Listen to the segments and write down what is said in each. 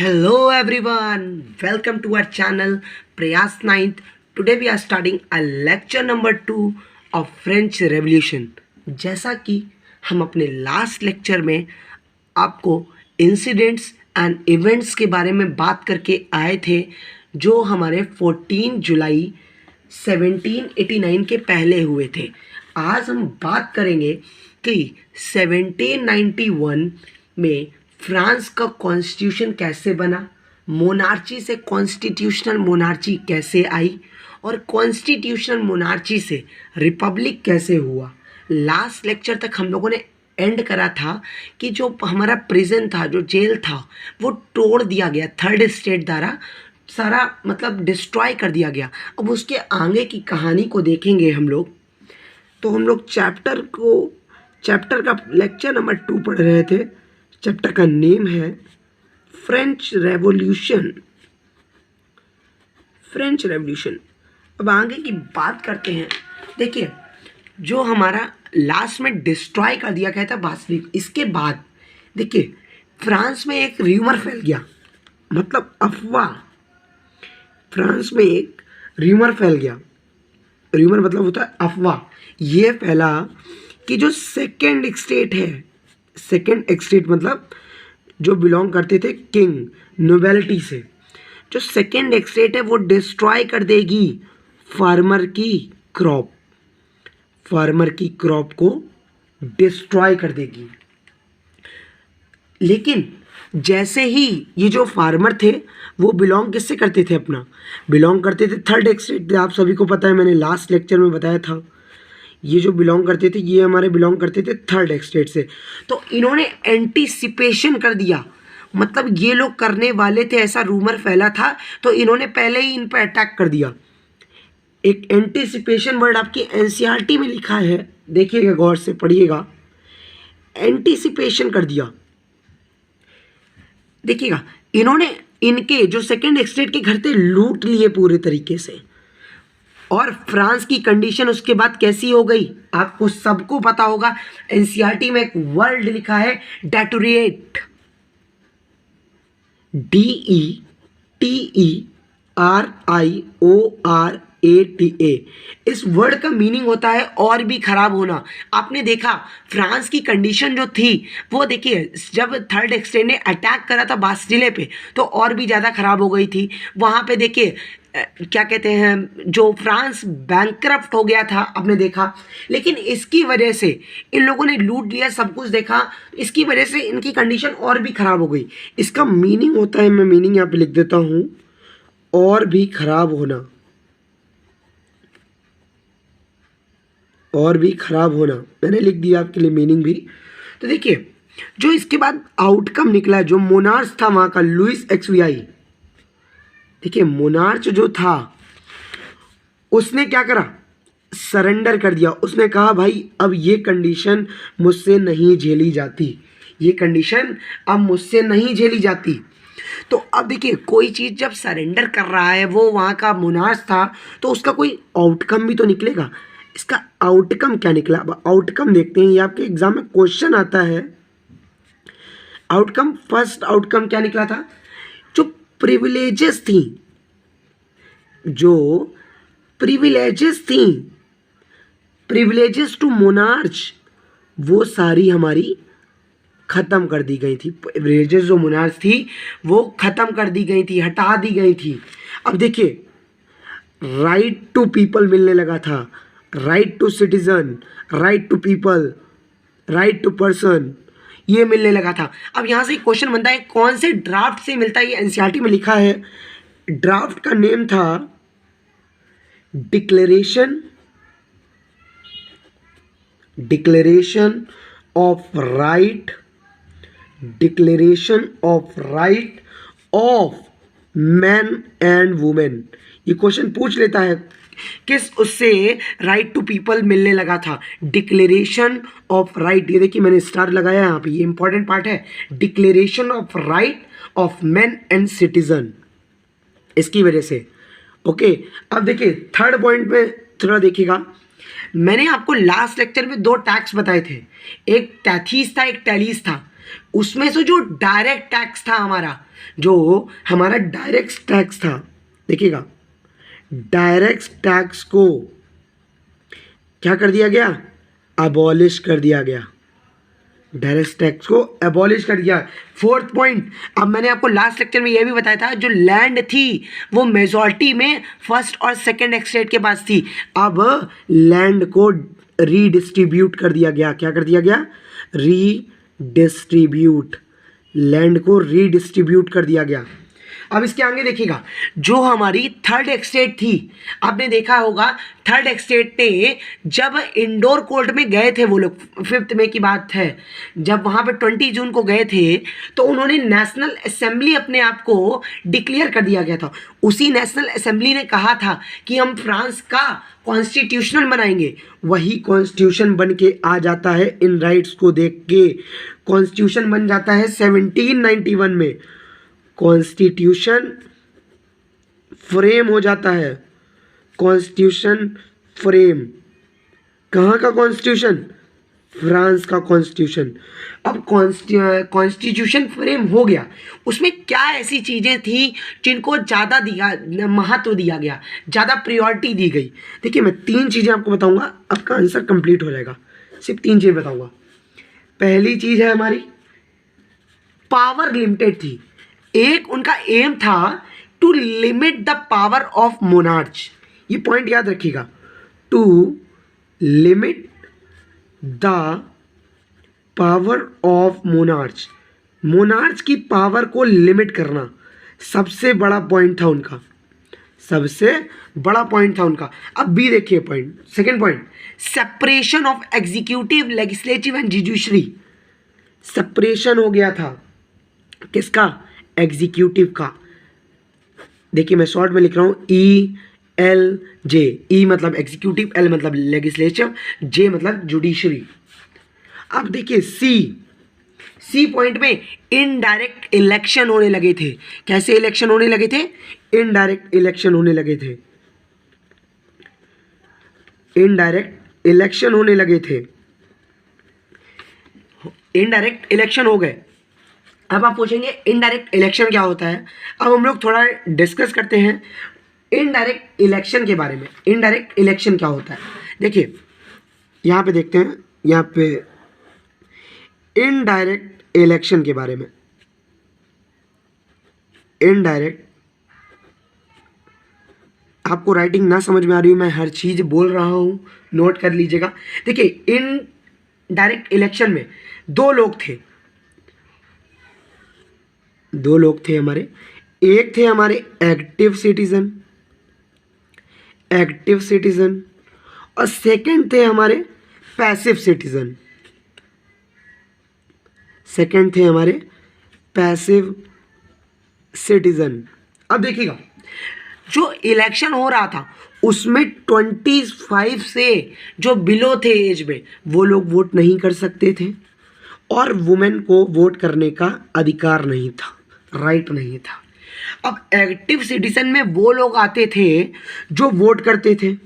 Hello everyone, welcome to our channel Prayas 9th. Today we are starting a lecture number 2 of French Revolution. जैसा कि हम अपने last lecture में आपको incidents and events के बारे में बात करके आए थे जो हमारे 14 जुलाई 1789 के पहले हुए थे। आज हम बात करेंगे कि 1791 में फ्रांस का कॉन्स्टिट्यूशन कैसे बना, मोनार्ची से कॉन्स्टिट्यूशनल मोनार्ची कैसे आई और कॉन्स्टिट्यूशनल मोनार्ची से रिपब्लिक कैसे हुआ। लास्ट लेक्चर तक हम लोगों ने एंड करा था कि जो हमारा प्रिजन था, जो जेल था, वो तोड़ दिया गया, थर्ड स्टेट द्वारा सारा मतलब डिस्ट्रॉय कर दिया गया। अब उसके आगे की कहानी को देखेंगे हम लोग। तो हम लोग चैप्टर का लेक्चर नंबर 2 पढ़ रहे थे। चैप्टर का नेम है फ्रेंच रेवोल्यूशन। French revolution. अब आगे की बात करते हैं। देखिए, जो हमारा लास्ट में डिस्ट्रॉय कर दिया गया था बास्टिल, इसके बाद देखिए फ्रांस में एक र्यूमर फैल गया, मतलब अफवाह। फ्रांस में एक र्यूमर फैल गया। र्यूमर मतलब होता है अफवाह। ये फैला कि जो सेकेंड स्टेट है, सेकेंड स्टेट मतलब जो बिलोंग करते थे किंग नोबेलिटी से, जो सेकेंड स्टेट है वो डिस्ट्रॉय कर देगी फार्मर की क्रॉप। फार्मर की क्रॉप को डिस्ट्रॉय कर देगी। लेकिन जैसे ही ये जो फार्मर थे वो बिलोंग किससे करते थे, अपना बिलोंग करते थे थर्ड स्टेट। आप सभी को पता है, मैंने लास्ट लेक्चर में बताया था। ये जो बिलोंग करते थे, ये हमारे बिलोंग करते थे थर्ड स्टेट से। तो इन्होंने एंटीसिपेशन कर दिया, मतलब ये लोग करने वाले थे, ऐसा रूमर फैला था तो इन्होंने पहले ही इन पर अटैक कर दिया। एक एंटीसिपेशन वर्ड आपकी एनसीईआरटी में लिखा है, देखिएगा, गौर से पढ़िएगा। एंटीसिपेशन कर दिया। देखिएगा, इन्होंने इनके जो सेकेंड स्टेट के घर थे लूट लिए पूरे तरीके से। और फ्रांस की कंडीशन उसके बाद कैसी हो गई आपको सबको पता होगा। एनसीईआरटी में एक वर्ड लिखा है डेटोरेट, DETERIORATA। इस वर्ड का मीनिंग होता है और भी खराब होना। आपने देखा फ्रांस की कंडीशन जो थी वो, देखिए जब थर्ड एक्सटेंट ने अटैक करा था बास्टिले पे तो और भी ज़्यादा खराब हो गई थी। वहाँ पे देखिए क्या कहते हैं, जो फ्रांस बैंकरप्ट हो गया था, आपने देखा। लेकिन इसकी वजह से इन लोगों ने लूट लिया, सब कुछ देखा, इसकी वजह से इनकी कंडीशन और भी खराब हो गई। इसका मीनिंग होता है, मैं मीनिंग यहाँ पे लिख देता हूँ, और भी खराब होना। और भी खराब होना मैंने लिख दिया आपके लिए मीनिंग भी। तो देखिए, जो इसके बाद आउटकम निकला, जो मोनार्च था वहाँ का लुइस एक्सवियाई। देखिए, मोनार्च जो था उसने क्या करा, सरेंडर कर दिया। उसने कहा भाई अब ये कंडीशन मुझसे नहीं झेली जाती, ये कंडीशन अब मुझसे नहीं झेली जाती। तो अब देखिए, कोई चीज़ जब सरेंडर कर रहा है, वो वहाँ का मोनार्च था, तो उसका कोई आउटकम भी तो निकलेगा। इसका आउटकम क्या निकला, अब आउटकम देखते हैं। ये आपके एग्जाम में क्वेश्चन आता है। आउटकम, फर्स्ट आउटकम क्या निकला था, जो प्रिविलेजेस थी, जो प्रिविलेजेस थी, प्रिविलेजेस टू मोनार्च, वो सारी हमारी ख़त्म कर दी गई थी। प्रिविलेजेस जो मोनार्च थी वो ख़त्म कर दी गई थी, हटा दी गई थी। अब देखिए, राइट टू पीपल मिलने लगा था, right to citizen, right to people, right to person, ये मिलने लगा था। अब यहाँ से क्वेश्चन बनता है, कौन से ड्राफ्ट से मिलता है। ये एनसीईआरटी में लिखा है, ड्राफ्ट का नेम था declaration of right, declaration of right of man and women. ये क्वेश्चन पूछ लेता है किस उससे राइट टू पीपल मिलने लगा था, डिक्लेरेशन ऑफ राइट। ये देखिए मैंने स्टार लगाया यहाँ पे, ये इंपॉर्टेंट पार्ट है, declaration of right of man and citizen, इसकी वजह से। ओके, अब देखिए थर्ड पॉइंट में थोड़ा देखिएगा। मैंने आपको लास्ट लेक्चर में 2 टैक्स बताए थे, एक टैथीस था, एक टैलीस था। उसमें से जो डायरेक्ट टैक्स था हमारा, जो हमारा डायरेक्ट टैक्स था, देखिएगा, डायरेक्ट टैक्स को क्या कर दिया गया, अबॉलिश कर दिया गया, डायरेक्ट टैक्स को एबॉलिश कर दिया। फोर्थ पॉइंट, अब मैंने आपको लास्ट लेक्चर में यह भी बताया था, जो लैंड थी वो मेजॉरिटी में फर्स्ट और सेकंड एस्टेट के पास थी, अब लैंड को रीडिस्ट्रीब्यूट कर दिया गया। क्या कर दिया गया, रीडिस्ट्रीब्यूट, लैंड को रीडिस्ट्रीब्यूट कर दिया गया। अब इसके आगे देखिएगा, जो हमारी थर्ड एस्टेट थी, आपने देखा होगा थर्ड एस्टेट ने जब इंडोर कोर्ट में गए थे वो लोग, 5 मई की बात है, जब वहाँ पे 20 जून को गए थे, तो उन्होंने नेशनल असेंबली अपने आप को डिक्लेयर कर दिया गया था। उसी नेशनल असेंबली ने कहा था कि हम फ्रांस का कॉन्स्टिट्यूशनल बनाएंगे, वही कॉन्स्टिट्यूशन बन के आ जाता है। इन राइट्स को देख के कॉन्स्टिट्यूशन बन जाता है 1791 में, कॉन्स्टिट्यूशन फ्रेम हो जाता है। कॉन्स्टिट्यूशन फ्रेम, कहाँ का कॉन्स्टिट्यूशन, फ्रांस का कॉन्स्टिट्यूशन। अब कॉन्स्टिट्यूशन फ्रेम हो गया, उसमें क्या ऐसी चीज़ें थी जिनको ज़्यादा महत्व दिया गया, ज़्यादा प्रायोरिटी दी गई। देखिए मैं 3 चीज़ें आपको बताऊंगा, आपका आंसर कंप्लीट हो जाएगा। सिर्फ 3 चीज़ें बताऊंगा। पहली चीज़ है हमारी पावर लिमिटेड थी। एक उनका एम था to limit the power of monarch, ये पॉइंट याद रखिएगा, to limit the power of monarch, monarch की पावर को लिमिट करना सबसे बड़ा पॉइंट था उनका, सबसे बड़ा पॉइंट था उनका। अब भी देखिए point, second point, separation of executive, legislative and judiciary. Separation हो गया था किसका, एग्जीक्यूटिव का। देखिए मैं शॉर्ट में लिख रहा हूँ ELJ, ई मतलब एग्जीक्यूटिव, L मतलब लेजिस्लेटिव, J मतलब जुडिशरी। अब देखिए सी पॉइंट में इनडायरेक्ट इलेक्शन होने लगे थे। कैसे इलेक्शन होने लगे थे, इनडायरेक्ट इलेक्शन होने लगे थे, इनडायरेक्ट इलेक्शन होने लगे थे, इनडायरेक्ट इलेक्शन हो गए। अब आप पूछेंगे इनडायरेक्ट इलेक्शन क्या होता है। अब हम लोग थोड़ा डिस्कस करते हैं इनडायरेक्ट इलेक्शन के बारे में। इनडायरेक्ट इलेक्शन क्या होता है, देखिए यहाँ पे देखते हैं, यहाँ पे इनडायरेक्ट इलेक्शन के बारे में। इनडायरेक्ट, आपको राइटिंग ना समझ में आ रही हो, मैं हर चीज़ बोल रहा हूँ, नोट कर लीजिएगा। देखिए इनडायरेक्ट इलेक्शन में दो लोग थे हमारे। एक थे हमारे एक्टिव सिटीजन और सेकंड थे हमारे पैसिव सिटीजन। अब देखिएगा जो इलेक्शन हो रहा था उसमें 25 से जो बिलो थे एज में, वो लोग वोट नहीं कर सकते थे और वुमेन को वोट करने का अधिकार नहीं था, राइट नहीं था। अब एक्टिव सिटीजन में वो लोग आते थे जो वोट करते थे,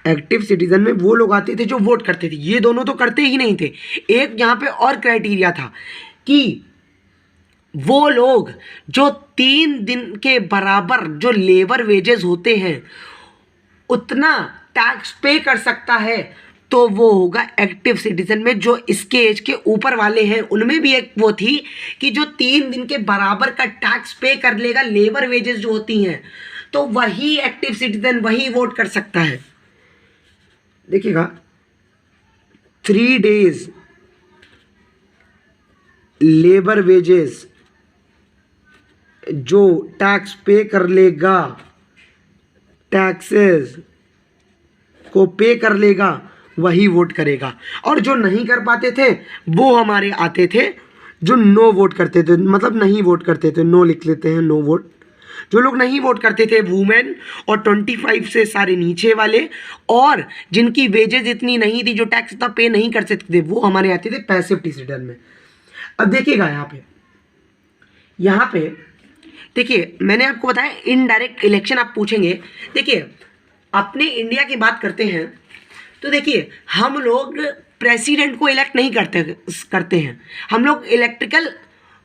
एक्टिव सिटीजन में वो लोग आते थे जो वोट करते थे, ये दोनों तो करते ही नहीं थे। एक यहाँ पे और क्राइटेरिया था कि वो लोग जो 3 दिन के बराबर जो लेबर वेजेस होते हैं उतना टैक्स पे कर सकता है, तो वो होगा एक्टिव सिटीजन में। जो इसके एज के ऊपर वाले हैं उनमें भी एक वो थी कि जो 3 दिन के बराबर का टैक्स पे कर लेगा, लेबर वेजेस जो होती हैं, तो वही एक्टिव सिटीजन, वही वोट कर सकता है। देखिएगा 3 days लेबर वेजेस जो टैक्स पे कर लेगा, टैक्सेस को पे कर लेगा, वही वोट करेगा। और जो नहीं कर पाते थे वो हमारे आते थे जो नो वोट करते थे, मतलब नहीं वोट करते थे, नो लिख लेते हैं, नो वोट। जो लोग नहीं वोट करते थे वुमेन और 25 से सारे नीचे वाले, और जिनकी वेजेस इतनी नहीं थी, जो टैक्स इतना पे नहीं कर सकते थे, वो हमारे आते थे पैसिव सिटीजन में। अब देखिएगा यहाँ पे देखिए मैंने आपको बताया इनडायरेक्ट इलेक्शन आप पूछेंगे। देखिए अपने इंडिया की बात करते हैं तो देखिए हम लोग प्रेसिडेंट को इलेक्ट नहीं करते हैं, हम लोग इलेक्ट्रिकल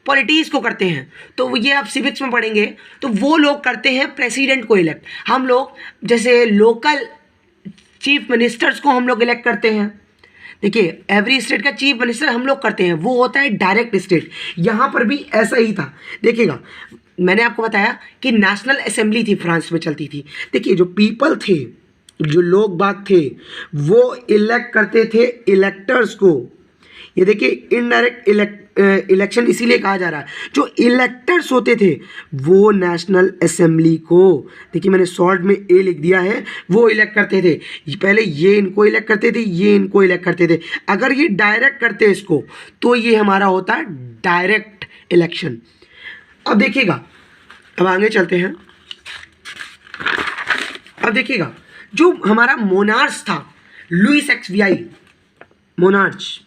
पॉलिटिक्स को करते हैं। तो ये आप सिविक्स में पढ़ेंगे, तो वो लोग करते हैं प्रेसिडेंट को इलेक्ट। हम लोग जैसे लोकल चीफ मिनिस्टर्स को हम लोग इलेक्ट करते हैं। देखिए एवरी स्टेट का चीफ मिनिस्टर हम लोग करते हैं, वो होता है डायरेक्ट स्टेट। यहाँ पर भी ऐसा ही था। देखिएगा मैंने आपको बताया कि नेशनल असेंबली थी फ्रांस में चलती थी। देखिए जो पीपल थे, जो लोग बाग थे, वो इलेक्ट करते थे इलेक्टर्स को। ये देखिए इनडायरेक्ट इलेक्शन इसीलिए कहा जा रहा है। जो इलेक्टर्स होते थे वो नेशनल असेंबली को, देखिए मैंने शॉर्ट में ए लिख दिया है, वो इलेक्ट करते थे। पहले ये इनको इलेक्ट करते थे, ये इनको इलेक्ट करते थे। अगर ये डायरेक्ट करते इसको तो ये हमारा होता है डायरेक्ट इलेक्शन। अब देखिएगा, अब आगे चलते हैं। अब देखिएगा जो हमारा मोनार्च था, लुईस एक्सवियाई, मोनार्ची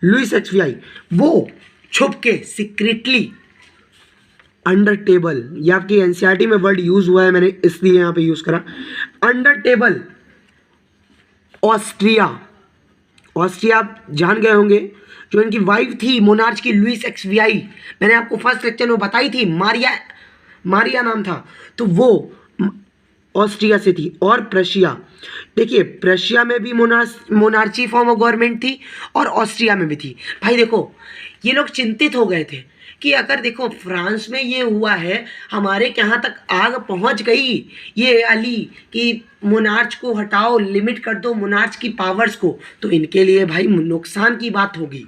लुईस एक्सवियाई, वो छुप के सीक्रेटली अंडर टेबल, ये आपकी एनसीईआरटी में वर्ड यूज हुआ है, मैंने इसलिए यहां पे यूज करा। अंडर टेबल ऑस्ट्रिया आप जान गए होंगे। जो इनकी वाइफ थी मोनार्च की लुईस एक्सवियाई, मैंने आपको फर्स्ट लेक्चर में बताई थी, मारिया नाम था। तो वो ऑस्ट्रिया से थी। और प्रशिया, देखिए प्रशिया में भी मोनार्ची फॉर्म ऑफ गवर्नमेंट थी और ऑस्ट्रिया में भी थी। भाई देखो ये लोग चिंतित हो गए थे कि अगर देखो फ्रांस में ये हुआ है, हमारे कहाँ तक आग पहुँच गई ये अली कि मोनार्च को हटाओ, लिमिट कर दो मोनार्च की पावर्स को, तो इनके लिए भाई नुकसान की बात होगी।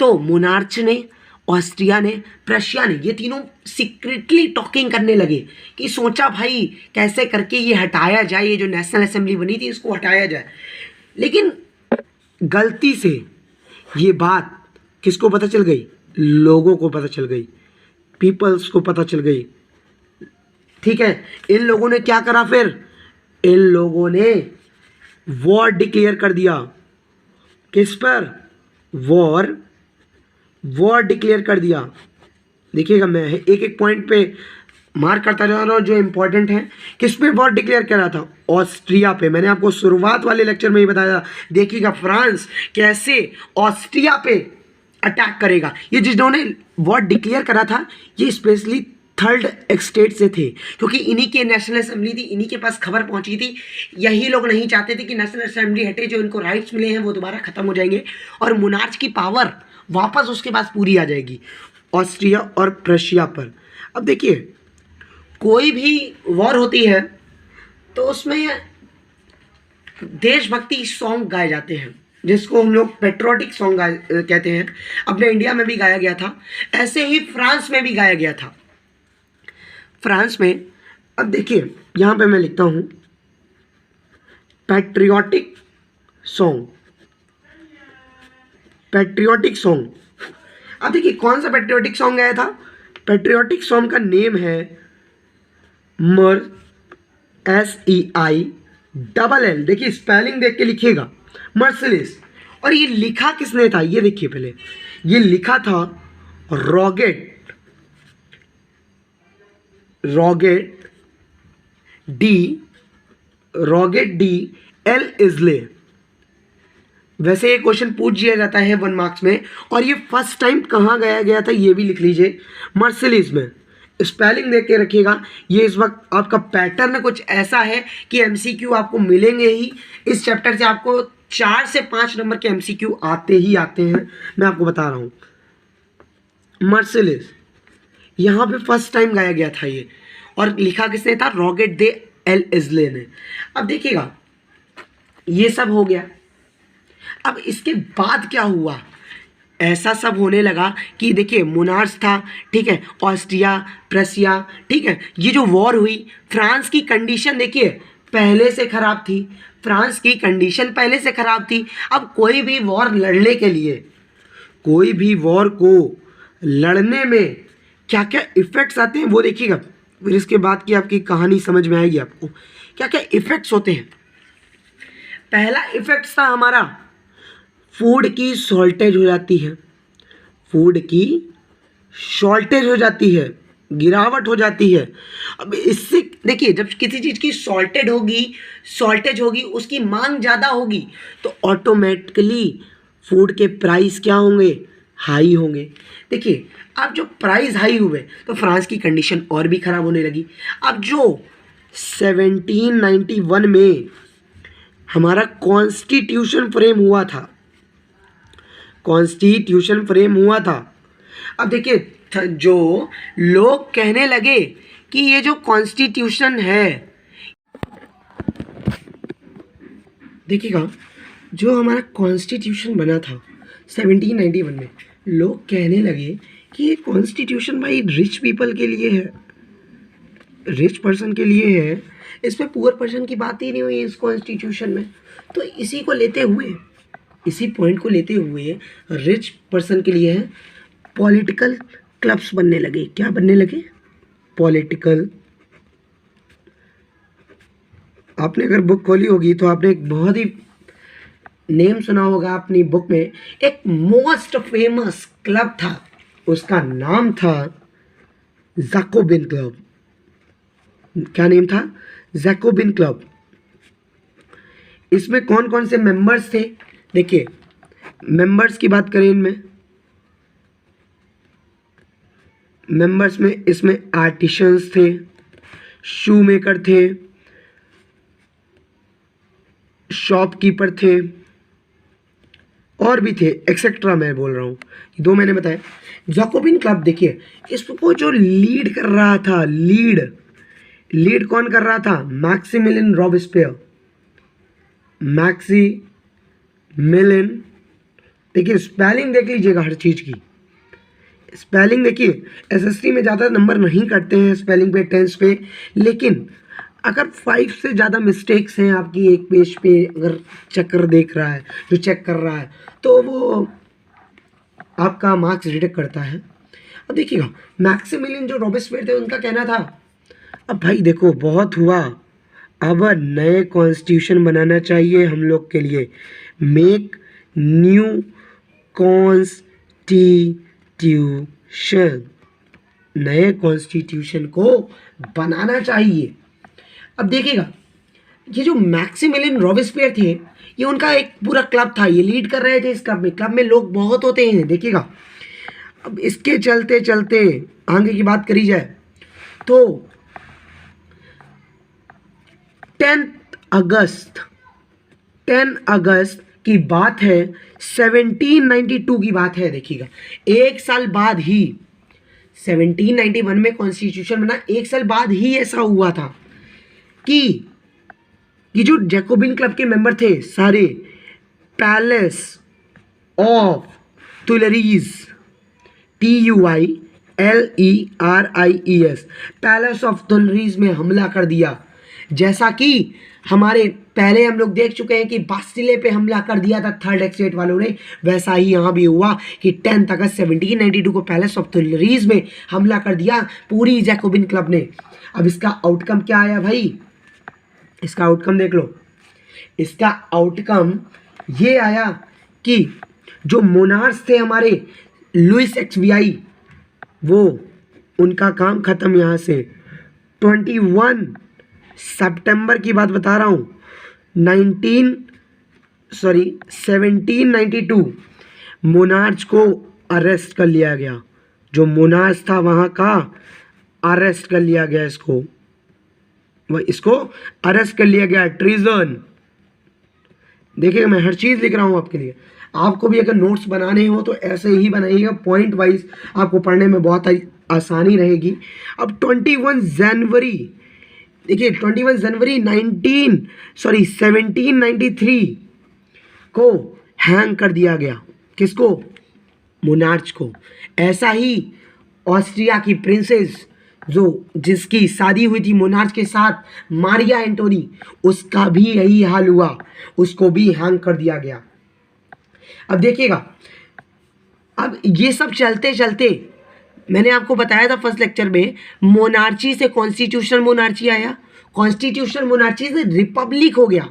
तो मोनार्च ने, ऑस्ट्रिया ने, प्रशिया ने, ये तीनों सीक्रेटली टॉकिंग करने लगे कि सोचा भाई कैसे करके ये हटाया जाए, ये जो नेशनल असेंबली बनी थी इसको हटाया जाए। लेकिन गलती से ये बात किसको पता चल गई? लोगों को पता चल गई, पीपल्स को पता चल गई। ठीक है, इन लोगों ने क्या करा फिर? इन लोगों ने वॉर डिक्लेयर कर दिया। किस पर? वॉर डिक्लेयर कर दिया। देखिएगा मैं एक एक पॉइंट पे मार्क करता जा रहा हूँ जो इंपॉर्टेंट है। किस पे वॉर डिक्लेयर करा था? ऑस्ट्रिया पे। मैंने आपको शुरुआत वाले लेक्चर में ही बताया। देखिएगा फ्रांस कैसे ऑस्ट्रिया पे अटैक करेगा। ये जिन्होंने वॉर डिक्लेयर करा था ये स्पेशली थर्ड स्टेट से थे, क्योंकि इन्हीं के नेशनल असेंबली थी, इन्हीं के पास खबर पहुंची थी। यही लोग नहीं चाहते थे कि नेशनल असेंबली हटे, जो इनको राइट्स मिले हैं वो दोबारा खत्म हो जाएंगे और मोनार्च की पावर वापस उसके पास पूरी आ जाएगी ऑस्ट्रिया और प्रशिया पर। अब देखिए कोई भी वॉर होती है तो उसमें देशभक्ति सॉन्ग गाए जाते हैं, जिसको हम लोग पेट्रियोटिक सॉन्ग कहते हैं। अपने इंडिया में भी गाया गया था, ऐसे ही फ्रांस में भी गाया गया था। फ्रांस में अब देखिए यहाँ पे मैं लिखता हूँ पेट्रियोटिक सॉन्ग। अब देखिए कौन सा पेट्रियोटिक सॉन्ग गाया था? पेट्रियोटिक सॉन्ग का नेम है SEILL। देखिए स्पेलिंग देख के लिखिएगा, मर्सिलिस। और ये लिखा किसने था? ये देखिए पहले, ये लिखा था रॉगेट डी एल इजले। वैसे ये क्वेश्चन पूछ दिया जाता है 1 मार्क्स में, और ये फर्स्ट टाइम कहाँ गाया गया था ये भी लिख लीजिए, मर्सिलिस में। स्पेलिंग देख के रखिएगा। ये इस वक्त आपका पैटर्न कुछ ऐसा है कि एमसीक्यू आपको मिलेंगे ही। इस चैप्टर से आपको 4 से 5 नंबर के एमसीक्यू आते ही आते हैं, मैं आपको बता रहा हूँ। मर्सिलिस यहाँ पे फर्स्ट टाइम गाया गया था ये, और लिखा किसने था? रॉगेट दे एल इजले ने। अब देखिएगा ये सब हो गया। अब इसके बाद क्या हुआ? ऐसा सब होने लगा कि देखिए मोनार्च था, ठीक है, ऑस्ट्रिया, प्रशिया, ठीक है, ये जो वॉर हुई, फ्रांस की कंडीशन देखिए पहले से ख़राब थी। फ्रांस की कंडीशन पहले से ख़राब थी। अब कोई भी वॉर लड़ने के लिए, कोई भी वॉर को लड़ने में क्या क्या इफ़ेक्ट्स आते हैं वो देखिएगा, फिर इसके बाद की आपकी कहानी समझ में आएगी आपको क्या क्या इफ़ेक्ट्स होते हैं। पहला इफ़ेक्ट था हमारा फूड की शॉर्टेज हो जाती है। फूड की शॉर्टेज हो जाती है। गिरावट हो जाती है। अब इससे देखिए, जब किसी चीज़ की शॉर्टेज होगी, उसकी मांग ज़्यादा होगी, तो ऑटोमेटिकली फूड के प्राइस क्या होंगे, हाई होंगे। देखिए, अब जो प्राइस हाई हुए तो फ्रांस की कंडीशन और भी ख़राब होने लगी। अब जो 1791 में हमारा कॉन्स्टिट्यूशन फ्रेम हुआ था, अब देखिए, जो लोग कहने लगे कि ये जो कॉन्स्टिट्यूशन है, देखिएगा, जो हमारा कॉन्स्टिट्यूशन बना था 1791 में, लोग कहने लगे कि ये कॉन्स्टिट्यूशन भाई रिच पीपल के लिए है, रिच पर्सन के लिए है, इसमें पुअर पर्सन की बात ही नहीं हुई इस कॉन्स्टिट्यूशन में। तो इसी पॉइंट को लेते हुए रिच पर्सन के लिए है, पॉलिटिकल क्लब्स बनने लगे। क्या बनने लगे? पॉलिटिकल। आपने अगर बुक खोली होगी तो आपने एक बहुत ही नेम सुना होगा अपनी बुक में, एक मोस्ट फेमस क्लब था, उसका नाम था जैकोबिन क्लब। क्या नेम था? Jacobin club. इसमें कौन कौन से मेंबर्स थे? देखिए, मेंबर्स की बात करें, इनमें मेंबर्स में इसमें आर्टिशंस थे, शू मेकर थे, शॉपकीपर थे, और भी थे, एक्सेट्रा। मैं बोल रहा हूँ, दो मैंने बताया। जैकोबिन क्लब, देखिए, इसको जो लीड कर रहा था, लीड कौन कर रहा था? Maximilian Robespierre. मैक्सिमिलियन, देखिए स्पेलिंग देख लीजिएगा हर चीज़ की, स्पेलिंग देखिए। एसएसटी में ज़्यादा नंबर नहीं कटते हैं स्पेलिंग पे, टेंस पे, लेकिन अगर 5 से ज़्यादा मिस्टेक्स हैं आपकी एक पेज पे, अगर चक्कर देख रहा है, जो चेक कर रहा है, तो वो आपका मार्क्स डिडक्ट करता है। अब देखिएगा, मैक्सिमिलियन जो रॉबेस्पियर थे, उनका कहना था, अब भाई देखो, बहुत हुआ, अब नए कॉन्स्टिट्यूशन बनाना चाहिए हम लोग के लिए। मेक न्यू कॉन्स्टिट्यूशन, नए कॉन्स्टिट्यूशन को बनाना चाहिए। अब देखिएगा, ये जो मैक्सिमिलियन रॉबेस्पियर थे, ये उनका एक पूरा क्लब था, ये लीड कर रहे थे इस क्लब में लोग बहुत होते हैं। देखिएगा, अब इसके चलते चलते आगे की बात करी जाए तो 10 अगस्त की बात है, 1792 की बात है। देखिएगा, एक साल बाद ही, 1791 में कॉन्स्टिट्यूशन बना, एक साल बाद ही ऐसा हुआ था कि ये जो जैकोबिन क्लब के मेंबर थे सारे, palace of Tuileries, TUILERIES, palace of Tuileries में हमला कर दिया। जैसा कि हमारे पहले हम लोग देख चुके हैं कि बास्टिले पे हमला कर दिया था थर्ड एस्टेट वालों ने, वैसा ही यहाँ भी हुआ कि 10 अगस्त 1792 को पैलेस ऑफ तुइलरीज में हमला कर दिया पूरी जैकोबिन क्लब ने। अब इसका आउटकम क्या आया भाई? इसका आउटकम देख लो। इसका आउटकम ये आया कि जो मोनार्स थे हमारे, लुइस XVII, वो उनका काम खत्म। यहाँ से 21 सितंबर की बात बता रहा हूँ, 1792 मोनार्च को अरेस्ट कर लिया गया। जो मोनार्च था वहाँ का अरेस्ट कर लिया गया, इसको अरेस्ट कर लिया गया, ट्रीजन। देखिए, मैं हर चीज़ लिख रहा हूँ आपके लिए। आपको भी अगर नोट्स बनाने हो तो ऐसे ही बनाइएगा, पॉइंट वाइज, आपको पढ़ने में बहुत आसानी रहेगी। अब 21 जनवरी, देखिए 21 जनवरी 1793 को हैंग कर दिया गया। किसको? मोनार्च को। ऐसा ही ऑस्ट्रिया की प्रिंसेस, जिसकी शादी हुई थी मोनार्च के साथ, मारिया एंटोनी, उसका भी यही हाल हुआ, उसको भी हैंग कर दिया गया। अब देखिएगा, अब ये सब चलते चलते, मैंने आपको बताया था फर्स्ट लेक्चर में, मोनार्ची से कॉन्स्टिट्यूशनल मोनार्ची आया, कॉन्स्टिट्यूशनल मोनार्ची से रिपब्लिक हो गया,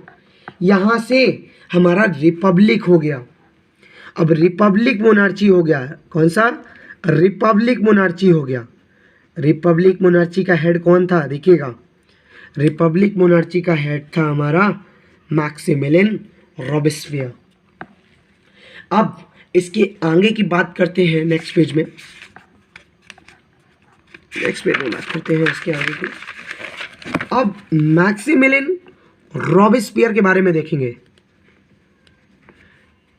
यहाँ से हमारा रिपब्लिक हो गया। अब रिपब्लिक मोनार्ची हो गया, कौन सा? रिपब्लिक मोनार्ची हो गया। रिपब्लिक मोनार्ची का हेड कौन था? देखिएगा, रिपब्लिक मोनार्ची का हेड था हमारा मैक्सिमिलियन रॉबेस्पियर। अब इसके आगे की बात करते हैं नेक्स्ट पेज में, बात करते हैं इसके आगे की। अब मैक्सिमिलियन रॉबेस्पियर के बारे में देखेंगे।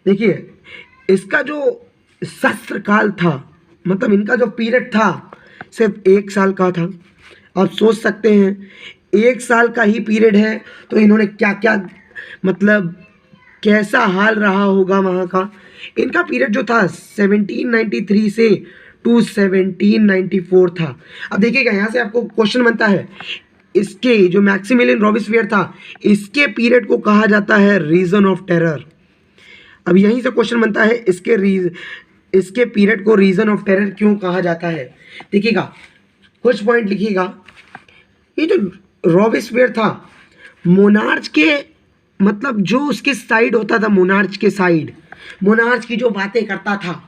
देखिए, इसका जो शस्त्र काल था, मतलब इनका जो पीरियड था, सिर्फ 1 साल का था। आप सोच सकते हैं 1 साल का ही पीरियड है तो इन्होंने क्या क्या, मतलब कैसा हाल रहा होगा वहाँ का। इनका पीरियड जो था 1793 से टू 1794 था। अब देखिएगा, यहाँ से आपको क्वेश्चन बनता है, इसके जो मैक्सिमिलियन रॉबेस्पियर था, इसके पीरियड को कहा जाता है रीजन ऑफ टेरर। अब यहीं से क्वेश्चन बनता है, इसके पीरियड को रीजन ऑफ टेरर क्यों कहा जाता है। देखिएगा, कुछ पॉइंट लिखिएगा। ये जो रॉबेस्पियर था, मोनार्च के, मतलब जो उसके साइड होता था, मोनार्च के साइड, मोनार्च की जो बातें करता था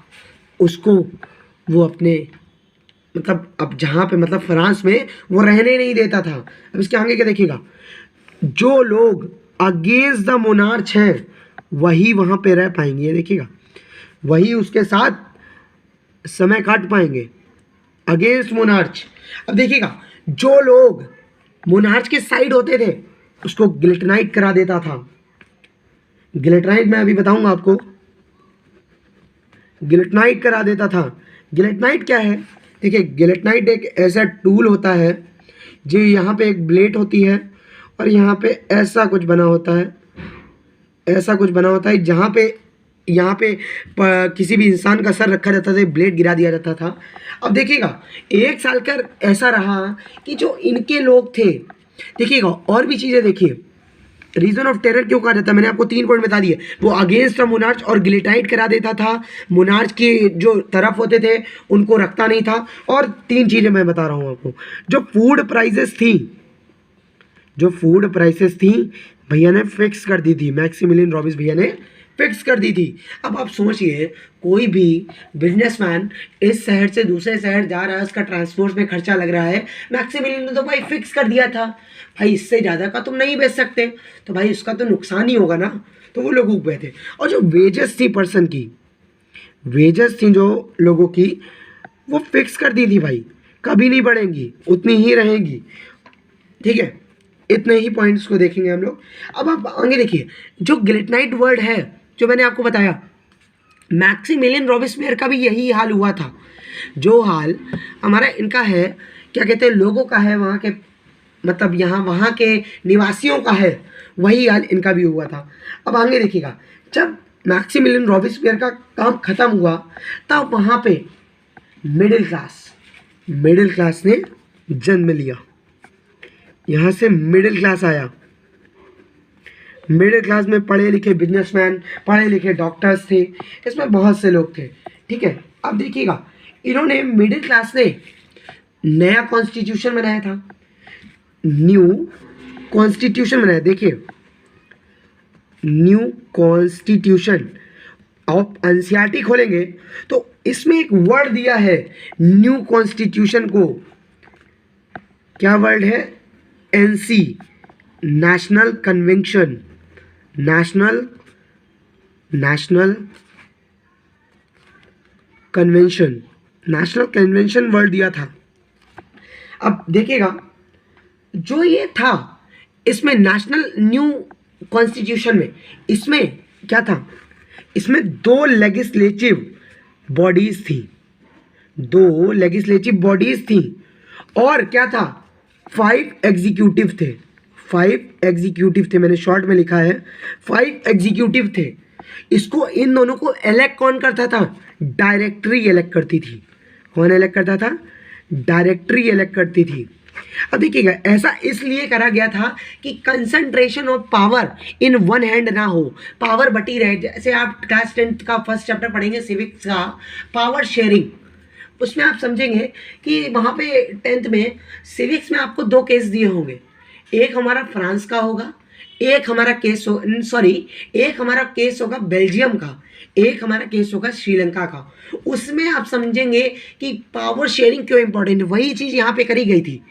उसको वो अपने, मतलब अब जहाँ पे, मतलब फ्रांस में वो रहने नहीं देता था। अब इसके आगे क्या देखिएगा, जो लोग अगेंस्ट द मोनार्च हैं वही वहाँ पे रह पाएंगे। देखिएगा, वही उसके साथ समय काट पाएंगे, अगेंस्ट मोनार्च। अब देखिएगा, जो लोग मोनार्च के साइड होते थे उसको गिल्टनाइट करा देता था। गिल्टनाइट मैं अभी बताऊंगा आपको, गिल्टनाइट करा देता था। गिल्टनाइट क्या है? देखिए, गिल्टनाइट एक ऐसा टूल होता है जो यहाँ पे एक ब्लेड होती है और यहाँ पे ऐसा कुछ बना होता है, ऐसा कुछ बना होता है जहाँ पे, यहाँ पे किसी भी इंसान का सर रखा जाता था, ब्लेड गिरा दिया जाता था। अब देखिएगा, 1 साल का ऐसा रहा कि जो इनके लोग थे, देखिएगा और भी चीज़ें देखिए, रीजन ऑफ टेरर क्यों कहा जाता है, मैंने आपको 3 पॉइंट बता दिए। वो अगेंस्ट मोनार्च और गिलिटाइट करा देता था, मोनार्च की जो तरफ होते थे उनको रखता नहीं था, और 3 चीज़ें मैं बता रहा हूँ आपको। जो फूड प्राइसेस थी, जो फूड प्राइसेस थी भैया ने फिक्स कर दी थी, मैक्सिमिलियन रॉबिस भैया ने फिक्स कर दी थी। अब आप सोचिए, कोई भी बिजनेसमैन इस शहर से दूसरे शहर जा रहा है, उसका ट्रांसपोर्ट में खर्चा लग रहा है, मैक्सिमिलियन ने तो भाई फिक्स कर दिया था, भाई इससे ज़्यादा का तुम नहीं बेच सकते, तो भाई उसका तो नुकसान ही होगा ना। तो वो लोग उग गए थे। और जो वेजेस थी पर्सन की, वेजेस थी जो लोगों की, वो फिक्स कर दी थी भाई, कभी नहीं बढ़ेंगी, उतनी ही रहेंगी। ठीक है, इतने ही पॉइंट्स को देखेंगे हम लोग। अब आप आगे देखिए, जो गिल्टनाइट वर्ड है जो मैंने आपको बताया, मैक्सिमिलियन रॉबेस्पियर का भी यही हाल हुआ था। जो हाल हमारा इनका है, क्या कहते हैं, लोगों का है वहाँ के, मतलब यहाँ वहाँ के निवासियों का है, वही हाल इनका भी हुआ था। अब आगे देखिएगा, जब मैक्सिमिलियन रॉबेस्पियर का काम खत्म हुआ तब वहाँ पे मिडिल क्लास ने जन्म लिया। यहाँ से मिडिल क्लास आया। मिडिल क्लास में पढ़े लिखे बिजनेसमैन, पढ़े लिखे डॉक्टर्स थे, इसमें बहुत से लोग थे। ठीक है, अब देखिएगा, इन्होंने, मिडिल क्लास ने नया कॉन्स्टिट्यूशन बनाया था, न्यू कॉन्स्टिट्यूशन बनाया। देखिए, न्यू कॉन्स्टिट्यूशन, आप एनसीईआरटी खोलेंगे तो इसमें एक वर्ड दिया है न्यू कॉन्स्टिट्यूशन को, क्या वर्ड है? NC, national convention, national convention word दिया था। अब देखिएगा, जो ये था, इसमें नेशनल न्यू कॉन्स्टिट्यूशन में, इसमें क्या था, इसमें 2 लेजिस्लेटिव बॉडीज थी, 2 लेजिस्लेटिव बॉडीज थी, और क्या था, 5 एग्जीक्यूटिव थे, 5 एग्जीक्यूटिव थे, मैंने शॉर्ट में लिखा है 5 एग्जीक्यूटिव थे। इसको, इन दोनों को इलेक्ट कौन करता था? डायरेक्टरी इलेक्ट करती थी। कौन इलेक्ट करता था? डायरेक्टरी इलेक्ट करती थी। अब देखिएगा, ऐसा इसलिए करा गया था कि concentration of power in one hand ना हो, पावर बटी रहे। जैसे आप क्लास 10th का फर्स्ट चैप्टर पढ़ेंगे सिविक्स का, पावर शेयरिंग, उसमें आप समझेंगे कि वहाँ पे 10th में सिविक्स में आपको 2 केस दिए होंगे, एक हमारा फ्रांस का होगा, एक हमारा केस हो सॉरी एक हमारा केस होगा बेल्जियम का, एक हमारा केस होगा श्रीलंका का। उसमें आप समझेंगे कि पावर शेयरिंग क्यों इंपॉर्टेंट है। वही चीज़ यहाँ पे करी गई थी।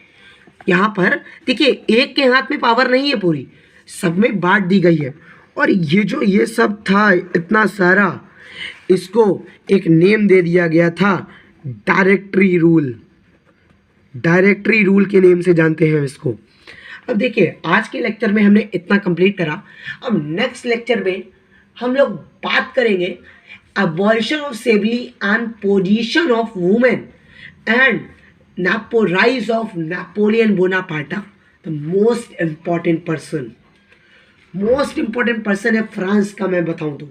यहाँ पर देखिए एक के हाथ में पावर नहीं है, पूरी सब में बांट दी गई है। और ये सब था इतना सारा, इसको एक नेम दे दिया गया था डायरेक्टरी रूल। डायरेक्टरी रूल के नेम से जानते हैं इसको। अब देखिए आज के लेक्चर में हमने इतना कंप्लीट करा। अब नेक्स्ट लेक्चर में हम लोग बात करेंगे abolition of slavery and position of women and rise of Napoleon Bonaparte, the most important person है फ्रांस का, मैं बताऊं तो,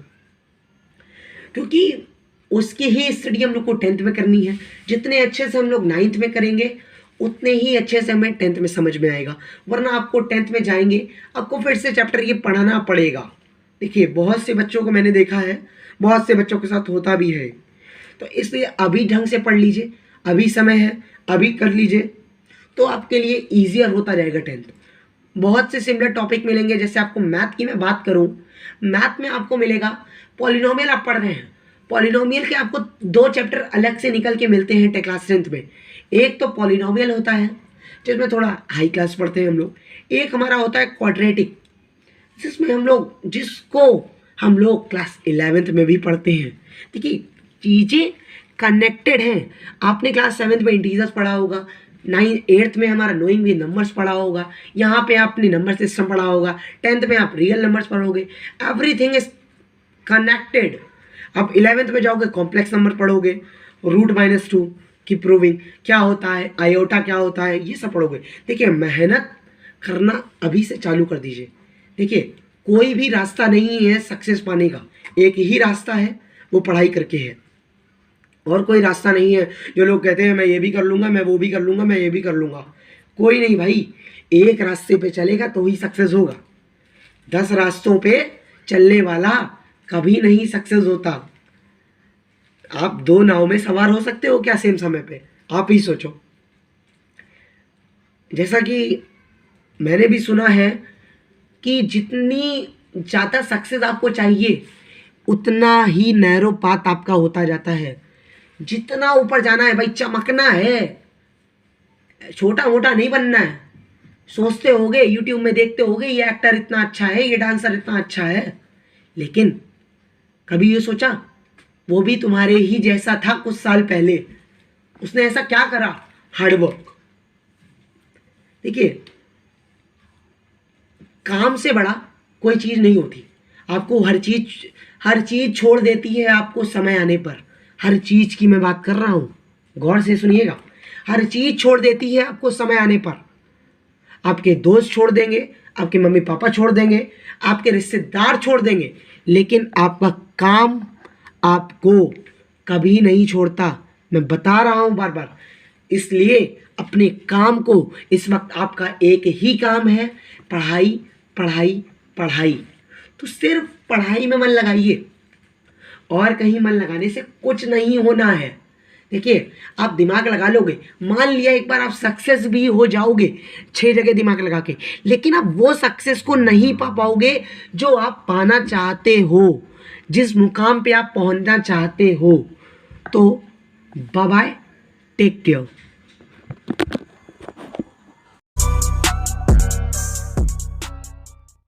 क्योंकि उसकी ही स्टडी हम लोग को 10th में करनी है। जितने अच्छे से हम लोग 9th में करेंगे उतने ही अच्छे से हमें 10th में समझ में आएगा। वरना आपको 10th में जाएंगे आपको फिर से चैप्टर ये पढ़ाना पड़ेगा। देखिए बहुत से बच्चों को मैंने देखा है, बहुत से बच्चों के साथ होता भी है। तो इसलिए अभी ढंग से पढ़ लीजिए, अभी समय है, अभी कर लीजिए, तो आपके लिए ईजियर होता जाएगा 10th। बहुत से सिमिलर टॉपिक मिलेंगे। जैसे आपको मैथ की मैं बात करूं, मैथ में आपको मिलेगा पॉलिनोमियल। आप पढ़ रहे हैं पॉलिनोमियल के आपको 2 चैप्टर अलग से निकल के मिलते हैं क्लास 10th में। एक तो पॉलिनोमियल होता है जिसमें थोड़ा हाई क्लास पढ़ते हैं हम लोग। एक हमारा होता है क्वाड्रेटिक, जिसको हम लोग क्लास 11th में भी पढ़ते हैं। देखिए चीज़ें कनेक्टेड हैं। आपने क्लास 7th में इंटीजर्स पढ़ा होगा, 8th में हमारा नोइंग भी नंबर्स पढ़ा होगा, यहाँ पे आपने नंबर सिस्टम पढ़ा होगा, 10th में आप रियल नंबर्स पढ़ोगे। Everything is connected. आप 11th में जाओगे कॉम्प्लेक्स नंबर पढ़ोगे, √-2 की प्रूविंग क्या होता है, आयोटा क्या होता है, ये सब पढ़ोगे। देखिए मेहनत करना अभी से चालू कर दीजिए। देखिए कोई भी रास्ता नहीं है सक्सेस पाने का, एक ही रास्ता है, वो पढ़ाई करके है। और कोई रास्ता नहीं है। जो लोग कहते हैं मैं ये भी कर लूँगा, मैं वो भी कर लूँगा, मैं ये भी कर लूँगा, कोई नहीं भाई। एक रास्ते पे चलेगा तो ही सक्सेस होगा। 10 रास्तों पे चलने वाला कभी नहीं सक्सेस होता। आप 2 नाव में सवार हो सकते हो क्या सेम समय पे? आप ही सोचो। जैसा कि मैंने भी सुना है कि जितनी ज़्यादा सक्सेस आपको चाहिए उतना ही नैरो पाथ आपका होता जाता है। जितना ऊपर जाना है भाई, चमकना है, छोटा मोटा नहीं बनना है। सोचते होगे, यूट्यूब में देखते होगे ये एक्टर इतना अच्छा है, ये डांसर इतना अच्छा है, लेकिन कभी ये सोचा वो भी तुम्हारे ही जैसा था कुछ साल पहले, उसने ऐसा क्या करा? हार्डवर्क। देखिए काम से बड़ा कोई चीज़ नहीं होती। आपको हर चीज़ छोड़ देती है आपको समय आने पर। हर चीज़ की मैं बात कर रहा हूँ, गौर से सुनिएगा। हर चीज़ छोड़ देती है आपको समय आने पर। आपके दोस्त छोड़ देंगे, आपके मम्मी पापा छोड़ देंगे, आपके रिश्तेदार छोड़ देंगे, लेकिन आपका काम आपको कभी नहीं छोड़ता। मैं बता रहा हूँ बार बार। इसलिए अपने काम को, इस वक्त आपका एक ही काम है, पढ़ाई पढ़ाई पढ़ाई। तो सिर्फ पढ़ाई में मन लगाइए, और कहीं मन लगाने से कुछ नहीं होना है। देखिए आप दिमाग लगा लोगे, मान लिया एक बार आप सक्सेस भी हो जाओगे 6 जगह दिमाग लगा के, लेकिन आप वो सक्सेस को नहीं पा पाओगे जो आप पाना चाहते हो, जिस मुकाम पे आप पहुंचना चाहते हो। तो बाय बाय, टेक केयर।